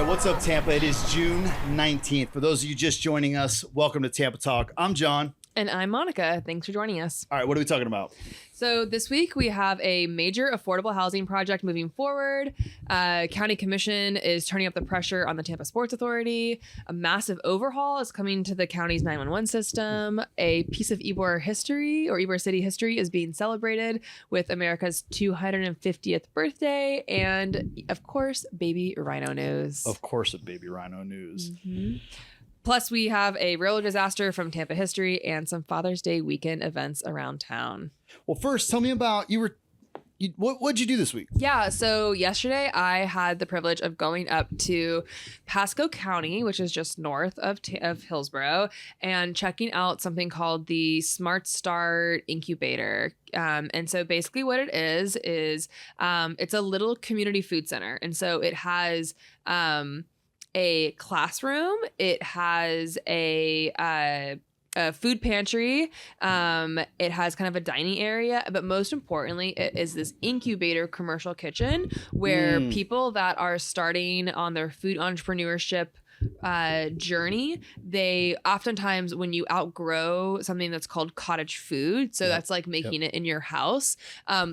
right, what's up, Tampa? It is June 19th. For those of you just joining us, welcome to Tampa Talk. I'm John. And I'm Monica. Thanks for joining us. All right, what are we talking about? So this week we have a major affordable housing project moving forward. County Commission is turning up the pressure on the Tampa Sports Authority. A massive overhaul is coming to the county's 911 system. A piece of Ybor history or Ybor City history is being celebrated with America's 250th birthday. And of course, baby rhino news. Of course, baby rhino news. Mm-hmm. Plus, we have a railroad disaster from Tampa history and some Father's Day weekend events around town. Well, first, tell me about what'd you do this week? Yeah, so yesterday I had the privilege of going up to Pasco County, which is just north of Hillsborough, and checking out something called the Smart Start Incubator. And so basically what it is it's a little community food center. And so it has a classroom. It has a food pantry. It has kind of a dining area, but most importantly, it is this incubator commercial kitchen where people that are starting on their food entrepreneurship journey, they oftentimes, when you outgrow something that's called cottage food, so that's like making it in your house,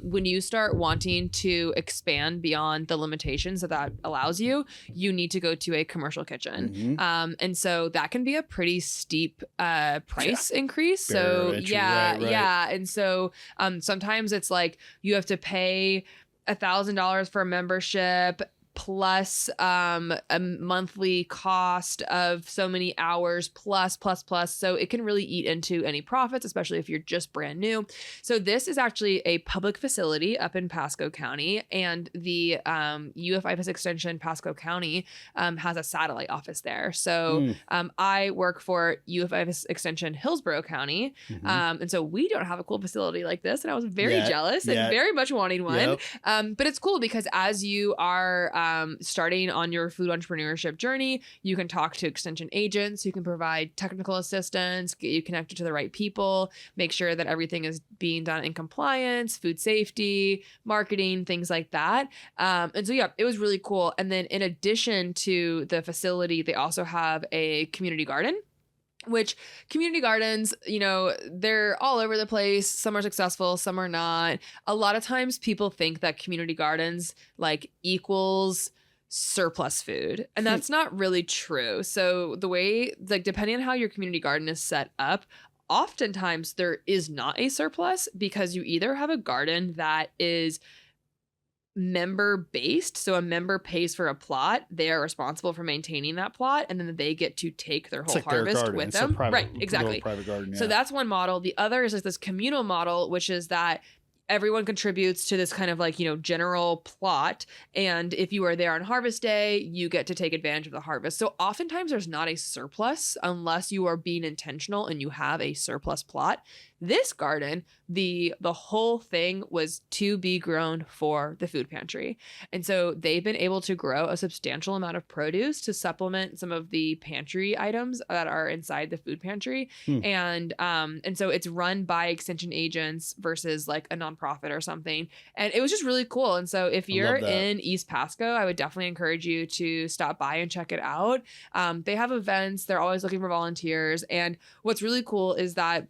when you start wanting to expand beyond the limitations that allows you, you need to go to a commercial kitchen. And so that can be a pretty steep price increase. So entry, right. And so sometimes it's like you have to pay $1,000 for a membership plus a monthly cost of so many hours plus. So it can really eat into any profits, especially if you're just brand new. So this is actually a public facility up in Pasco County, and the UF-IFAS Extension Pasco County has a satellite office there. So I work for UF-IFAS Extension Hillsborough County. And so we don't have a cool facility like this. And I was very jealous and very much wanting one. But it's cool because as you are starting on your food entrepreneurship journey, you can talk to extension agents who can provide technical assistance, get you connected to the right people, make sure that everything is being done in compliance, food safety, marketing, things like that. And so, yeah, it was really cool. And then in addition to the facility, they also have a community garden. Which community gardens, you know, they're all over the place. Some are successful, some are not. A lot of times people think that community gardens like equals surplus food, and that's not really true. So the way, like, depending on how your community garden is set up, oftentimes there is not a surplus because you either have a garden that is member based, so a member pays for a plot, they are responsible for maintaining that plot, and then they get to take their whole harvest with them. Right, exactly. Private garden, So that's one model. The other is like this communal model, which is that everyone contributes to this kind of like, you know, general plot. And if you are there on harvest day, you get to take advantage of the harvest. So oftentimes there's not a surplus unless you are being intentional and you have a surplus plot. This garden, the whole thing was to be grown for the food pantry. And so they've been able to grow a substantial amount of produce to supplement some of the pantry items that are inside the food pantry. And so it's run by extension agents versus like a nonprofit or something. And it was just really cool. And so if you're in East Pasco, I would definitely encourage you to stop by and check it out. They have events. They're always looking for volunteers. And what's really cool is that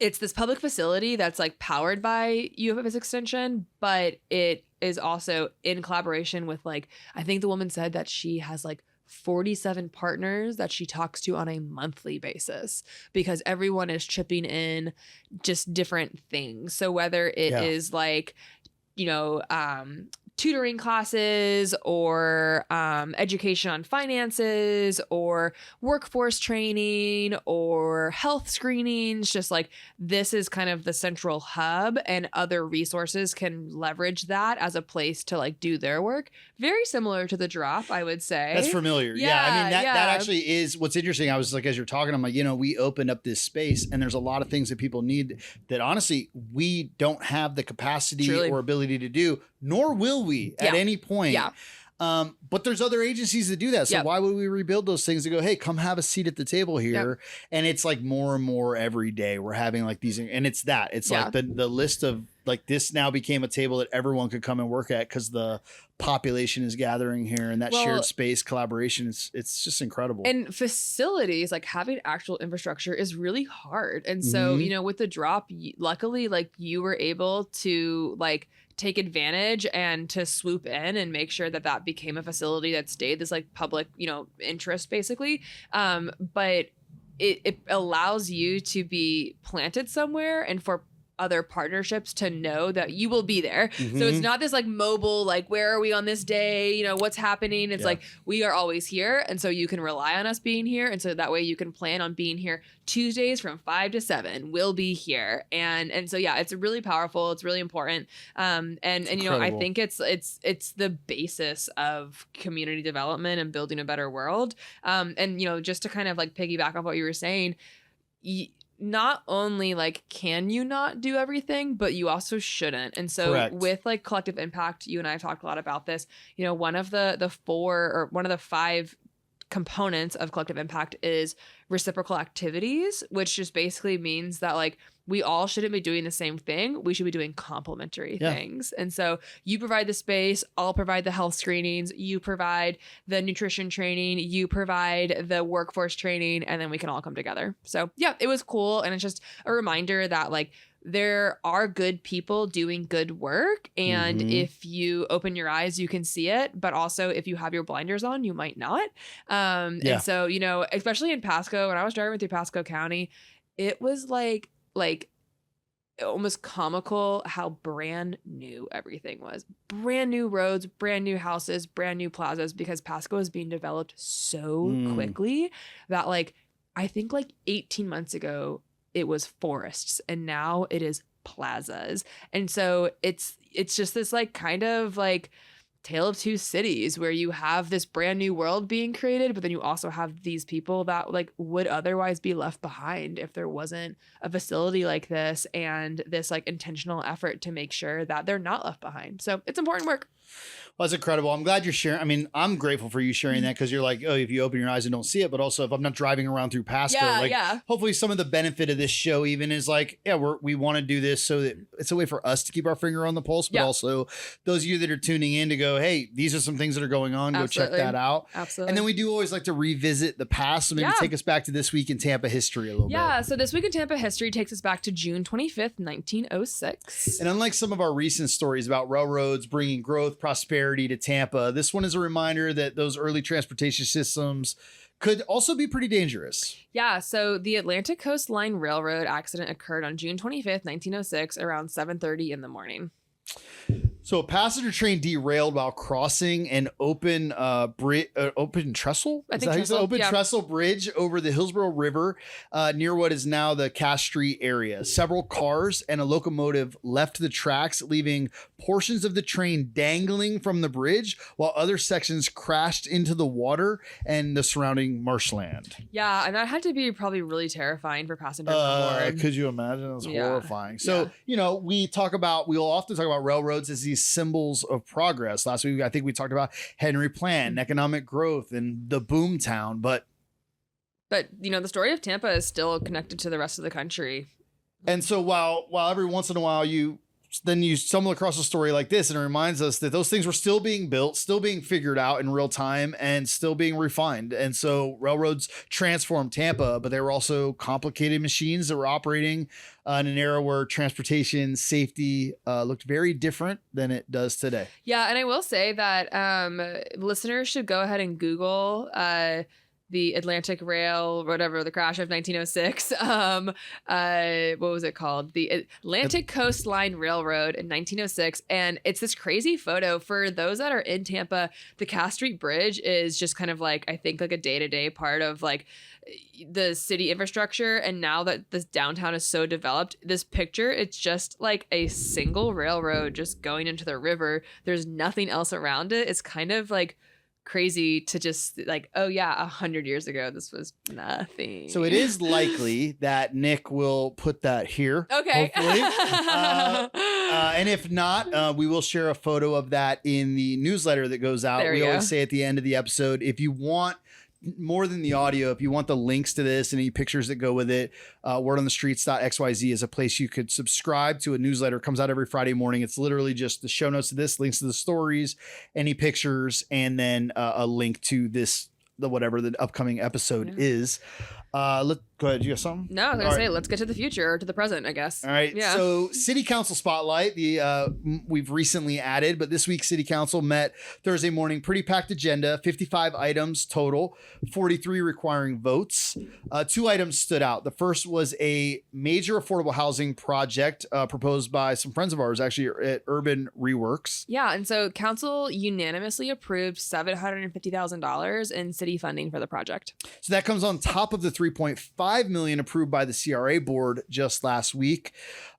it's this public facility that's like powered by UFFS Extension, but it is also in collaboration with, like, I think the woman said that she has like 47 partners that she talks to on a monthly basis because everyone is chipping in just different things. So whether it is like, you know, tutoring classes or education on finances or workforce training or health screenings, just like this is kind of the central hub, and other resources can leverage that as a place to like do their work. Very similar to the Drop, I would say. That's familiar. Yeah. I mean, that actually is what's interesting. I was like, as you're talking, I'm like, you know, we opened up this space and there's a lot of things that people need that honestly we don't have the capacity or ability to do, nor will we at any point. But there's other agencies that do that. So why would we rebuild those things and go, hey, come have a seat at the table here? And it's like more and more every day we're having like these, and it's like the list of like this now became a table that everyone could come and work at because the population is gathering here, and that shared space collaboration it's just incredible. And facilities, like having actual infrastructure is really hard. And so, you know, with the drop, luckily, like you were able to like take advantage and to swoop in and make sure that that became a facility that stayed this like public, you know, interest basically. But it allows you to be planted somewhere and for other partnerships to know that you will be there. So it's not this like mobile, like, where are we on this day? You know, what's happening? It's like, we are always here. And so you can rely on us being here. And so that way you can plan on being here Tuesdays from 5 to 7. We'll be here. And so, yeah, it's really powerful. It's really important. And you know, I think it's the basis of community development and building a better world. And, you know, just to kind of like piggyback off what you were saying, not only like can you not do everything, but you also shouldn't. And so with like collective impact, you and I have talked a lot about this. You know, one of the 5 components of collective impact is reciprocal activities, which just basically means that like we all shouldn't be doing the same thing. We should be doing complementary things. And so you provide the space, I'll provide the health screenings, you provide the nutrition training, you provide the workforce training, and then we can all come together. So yeah, it was cool. And it's just a reminder that like there are good people doing good work. And if you open your eyes, you can see it. But also if you have your blinders on, you might not. And so, you know, especially in Pasco, when I was driving through Pasco County, it was like almost comical how brand new everything was. Brand new roads, brand new houses, brand new plazas, because Pasco is being developed so quickly that like, I think like 18 months ago, it was forests and now it is plazas. And so it's just this like kind of like tale of two cities where you have this brand new world being created, but then you also have these people that like would otherwise be left behind if there wasn't a facility like this and this like intentional effort to make sure that they're not left behind. So it's important work. Well, that's incredible. I'm glad you're sharing. I mean, I'm grateful for you sharing that, because you're like, oh, if you open your eyes and don't see it, but also if I'm not driving around through Pasco, hopefully some of the benefit of this show even is like, we want to do this so that it's a way for us to keep our finger on the pulse, but also those of you that are tuning in to go, hey, these are some things that are going on. Go check that out. Absolutely. And then we do always like to revisit the past. So maybe take us back to this week in Tampa history a little bit. Yeah. So this week in Tampa history takes us back to June 25th, 1906. And unlike some of our recent stories about railroads bringing growth, prosperity to Tampa, this one is a reminder that those early transportation systems could also be pretty dangerous. Yeah, so the Atlantic Coast Line Railroad accident occurred on June 25th, 1906, around 7:30 in the morning. So a passenger train derailed while crossing an open trestle? Trestle bridge over the Hillsborough River near what is now the Cass Street area. Several cars and a locomotive left the tracks, leaving portions of the train dangling from the bridge, while other sections crashed into the water and the surrounding marshland. Yeah, and that had to be probably really terrifying for passengers on board. Could you imagine? It was horrifying. So, you know, we'll often talk about railroads as these symbols of progress. Last week, I think we talked about Henry Plan, economic growth, and the boom town. But you know, the story of Tampa is still connected to the rest of the country. And so while every once in a while you stumble across a story like this, and it reminds us that those things were still being built, still being figured out in real time, and still being refined. And so railroads transformed Tampa, but they were also complicated machines that were operating in an era where transportation safety looked very different than it does today. Yeah, and I will say that listeners should go ahead and Google the Atlantic Rail, whatever, the crash of 1906. What was it called? The Atlantic Coast Line Railroad in 1906. And it's this crazy photo. For those that are in Tampa, the Cass Street Bridge is just kind of like, I think like a day-to-day part of like the city infrastructure. And now that this downtown is so developed, this picture, it's just like a single railroad just going into the river. There's nothing else around it. It's kind of like crazy to just like, oh yeah, 100 years ago this was nothing. So it is likely that Nick will put that here. Okay. Hopefully. And if not, we will share a photo of that in the newsletter that goes out. We always say at the end of the episode, if you want more than the audio, if you want the links to this and any pictures that go with it, wordonthestreets.xyz is a place you could subscribe to a newsletter. It comes out every Friday morning. It's literally just the show notes of this, links to the stories, any pictures, and then a link to this, whatever the upcoming episode is. Go ahead. You got something? No, I was going to say, let's get to the future or to the present, I guess. All right. Yeah. So City Council Spotlight, we've recently added, but this week City Council met Thursday morning, pretty packed agenda, 55 items total, 43 requiring votes. 2 items stood out. The first was a major affordable housing project proposed by some friends of ours, actually at Urban Reworks. Yeah. And so council unanimously approved $750,000 in city funding for the project. So that comes on top of the $3.5 million approved by the CRA board just last week.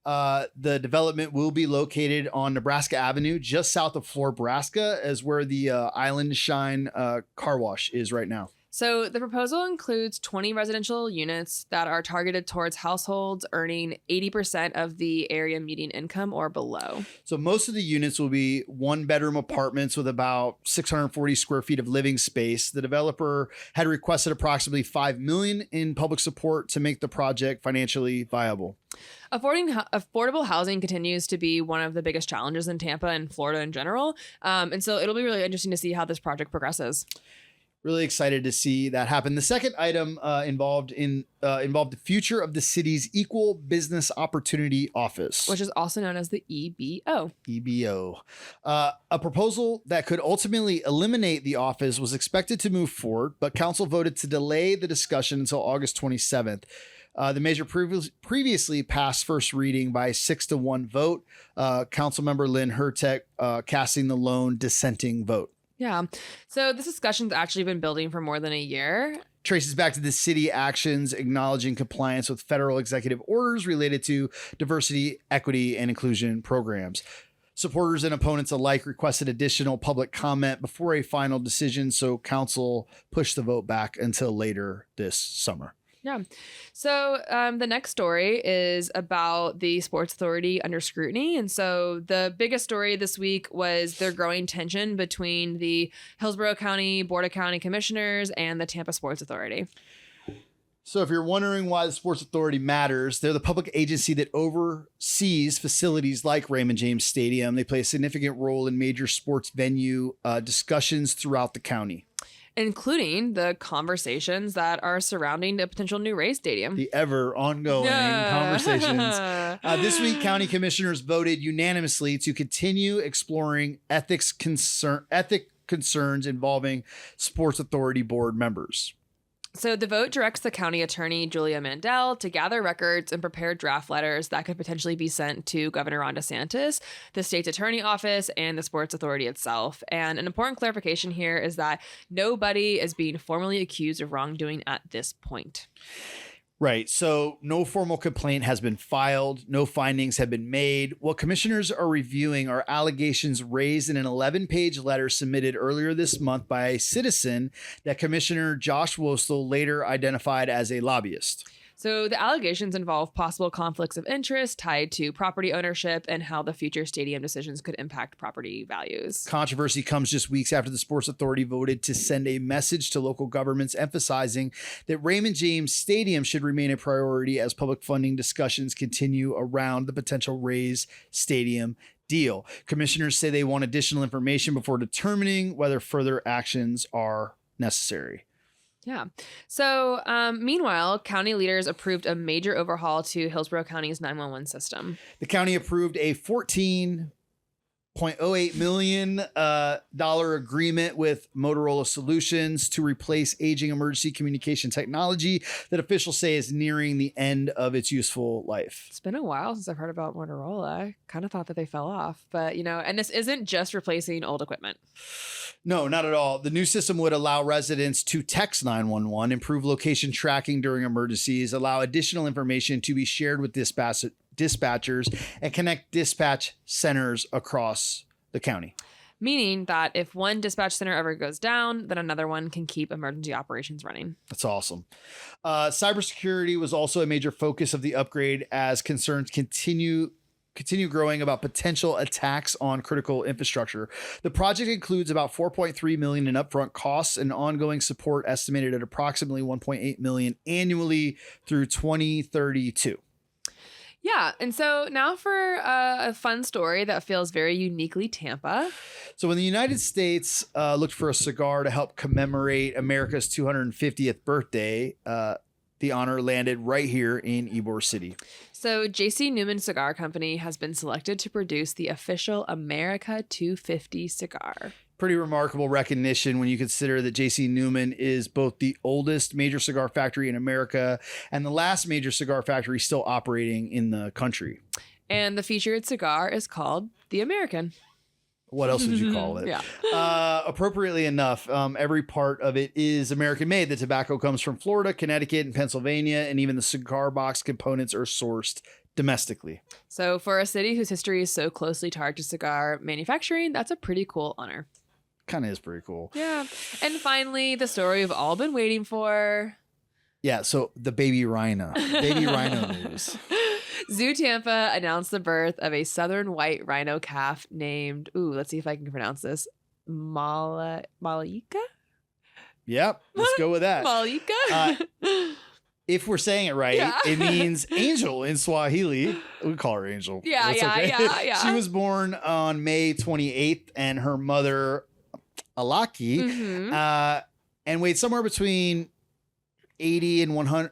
The development will be located on Nebraska Avenue, just south of Florabraska, as where the Island Shine car wash is right now. So the proposal includes 20 residential units that are targeted towards households earning 80% of the area median income or below. So most of the units will be 1-bedroom apartments with about 640 square feet of living space. The developer had requested approximately $5 million in public support to make the project financially viable. Affordable housing continues to be one of the biggest challenges in Tampa and Florida in general. And so it'll be really interesting to see how this project progresses. Really excited to see that happen. The second item involved the future of the city's Equal Business Opportunity Office, which is also known as the EBO. EBO. A proposal that could ultimately eliminate the office was expected to move forward, but council voted to delay the discussion until August 27th. The measure previously passed first reading by 6-1 vote. Councilmember Lynn Hurtek casting the lone dissenting vote. Yeah. So this discussion's actually been building for more than a year. Traces back to the city actions acknowledging compliance with federal executive orders related to diversity, equity, and inclusion programs. Supporters and opponents alike requested additional public comment before a final decision, so council pushed the vote back until later this summer. Yeah. So the next story is about the Sports Authority under scrutiny. And so the biggest story this week was their growing tension between the Hillsborough County Board of County Commissioners and the Tampa Sports Authority. So if you're wondering why the Sports Authority matters, they're the public agency that oversees facilities like Raymond James Stadium. They play a significant role in major sports venue discussions throughout the county, including the conversations that are surrounding a potential new race stadium. The ever ongoing conversations. This week, county commissioners voted unanimously to continue exploring ethic concerns involving Sports Authority board members. So the vote directs the county attorney, Julia Mandel, to gather records and prepare draft letters that could potentially be sent to Governor Ron DeSantis, the state's attorney office, and the Sports Authority itself. And an important clarification here is that nobody is being formally accused of wrongdoing at this point. Right. So no formal complaint has been filed. No findings have been made. What commissioners are reviewing are allegations raised in an 11-page letter submitted earlier this month by a citizen that Commissioner Josh Wostel later identified as a lobbyist. So the allegations involve possible conflicts of interest tied to property ownership and how the future stadium decisions could impact property values. Controversy comes just weeks after the Sports Authority voted to send a message to local governments emphasizing that Raymond James Stadium should remain a priority as public funding discussions continue around the potential Rays Stadium deal. Commissioners say they want additional information before determining whether further actions are necessary. Yeah. So meanwhile, county leaders approved a major overhaul to Hillsborough County's 911 system. The county approved a $14.08 million agreement with Motorola Solutions to replace aging emergency communication technology that officials say is nearing the end of its useful life. It's been a while since I've heard about Motorola. I kind of thought that they fell off, but and this isn't just replacing old equipment. No, not at all. The new system would allow residents to text 911, improve location tracking during emergencies, allow additional information to be shared with dispatchers, and connect dispatch centers across the county. Meaning that if one dispatch center ever goes down, then another one can keep emergency operations running. That's awesome. Cybersecurity was also a major focus of the upgrade as concerns continue continue growing about potential attacks on critical infrastructure. The project includes about $4.3 million in upfront costs and ongoing support estimated at approximately $1.8 million annually through 2032. Yeah. And so now for a fun story that feels very uniquely Tampa. So when the United States looked for a cigar to help commemorate America's 250th birthday, the honor landed right here in Ybor City. So Newman Cigar Company has been selected to produce the official America 250 cigar. Pretty remarkable recognition when you consider that J.C. Newman is both the oldest major cigar factory in America and the last major cigar factory still operating in the country. And the featured cigar is called the American. What else would you call it? Yeah. Appropriately enough, every part of it is American made. The tobacco comes from Florida, Connecticut, and Pennsylvania, and even the cigar box components are sourced domestically. So for a city whose history is so closely tied to cigar manufacturing, that's a pretty cool honor. Kind of is pretty cool. Yeah. And finally, the story we've all been waiting for. Yeah, so the baby rhino. Baby rhino news. ZooTampa announced the birth of a southern white rhino calf named, let's see if I can pronounce this, Malaika? Yep, let's go with that. Malaika? If we're saying it right, it means angel in Swahili. We call her Angel. Yeah. She was born on May 28th, and her mother, Alaki, and weighed somewhere between 80 and 100.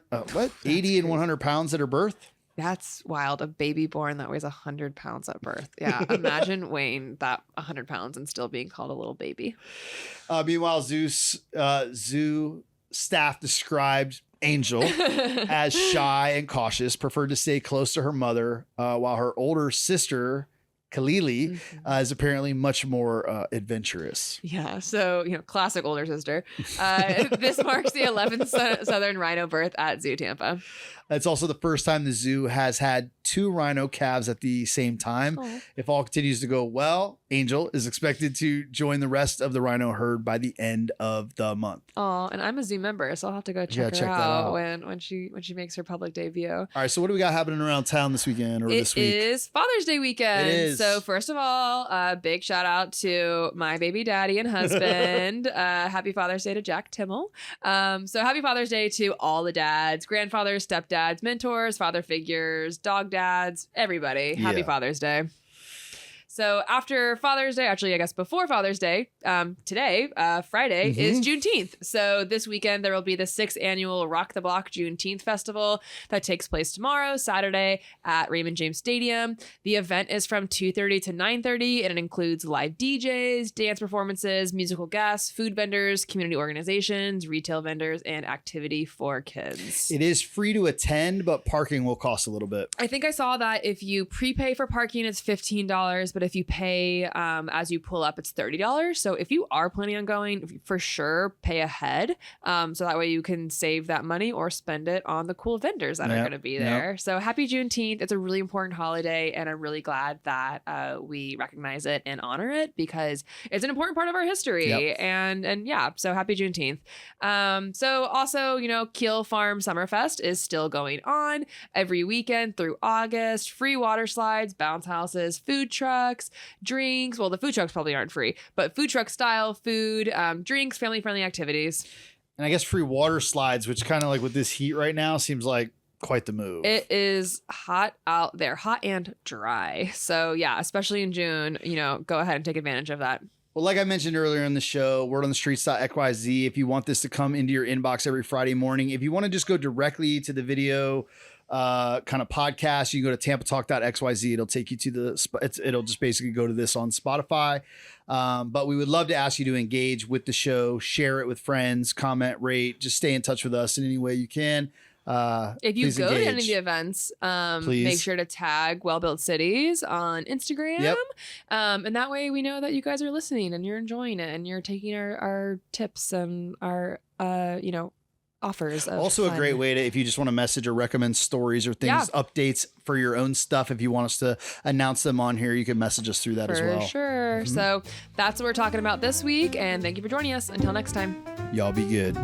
80 and 100 pounds at her birth. That's wild. A baby born that weighs 100 pounds at birth. Yeah. Imagine weighing that 100 pounds and still being called a little baby. Meanwhile, zoo staff described Angel as shy and cautious, preferred to stay close to her mother, while her older sister, Kalili, is apparently much more adventurous. Yeah. So, classic older sister. This marks the 11th Southern Rhino birth at ZooTampa. It's also the first time the zoo has had 2 rhino calves at the same time. Oh. If all continues to go well, Angel is expected to join the rest of the rhino herd by the end of the month. Oh, and I'm a zoo member, so I'll have to go check her out when she makes her public debut. All right, so what do we got happening around town this weekend or this week? It is Father's Day weekend. It is. So first of all, big shout out to my baby daddy and husband. Happy Father's Day to Jack Timmel. So happy Father's Day to all the dads, grandfathers, stepdads, mentors, father figures, dog dads, everybody. Happy Father's Day. So after Father's Day, actually, I guess before Father's Day, today, Friday, is Juneteenth. So this weekend, there will be the 6th annual Rock the Block Juneteenth Festival that takes place tomorrow, Saturday, at Raymond James Stadium. The event is from 2:30 to 9:30, and it includes live DJs, dance performances, musical guests, food vendors, community organizations, retail vendors, and activity for kids. It is free to attend, but parking will cost a little bit. I think I saw that if you prepay for parking, it's $15, but if you pay as you pull up, it's $30. So if you are planning on going, for sure, pay ahead. So that way you can save that money or spend it on the cool vendors that are going to be there. So happy Juneteenth. It's a really important holiday, and I'm really glad that we recognize it and honor it because it's an important part of our history. And yeah, so happy Juneteenth. So also, Keel Farm Summerfest is still going on every weekend through August. Free water slides, bounce houses, food trucks, drinks. Well, the food trucks probably aren't free, but food truck style food, drinks, family-friendly activities. And I guess free water slides, which kind of like with this heat right now seems like quite the move. It is hot out there, hot and dry. So yeah, especially in June, go ahead and take advantage of that. Well, like I mentioned earlier in the show, wordonthestreets.xyz, if you want this to come into your inbox every Friday morning, if you want to just go directly to the video kind of podcast, you can go to tampatalk.xyz. It'll take you to it'll just basically go to this on Spotify. But we would love to ask you to engage with the show, share it with friends, comment, rate, just stay in touch with us in any way you can. If you go to any of the events, make sure to tag WellBuilt Cities on Instagram. And that way we know that you guys are listening and you're enjoying it and you're taking our tips and our, offers. Also fun. A great way to, if you just want to message or recommend stories or things, updates for your own stuff. If you want us to announce them on here, you can message us through that as well. For sure. So that's what we're talking about this week. And thank you for joining us. Until next time. Y'all be good.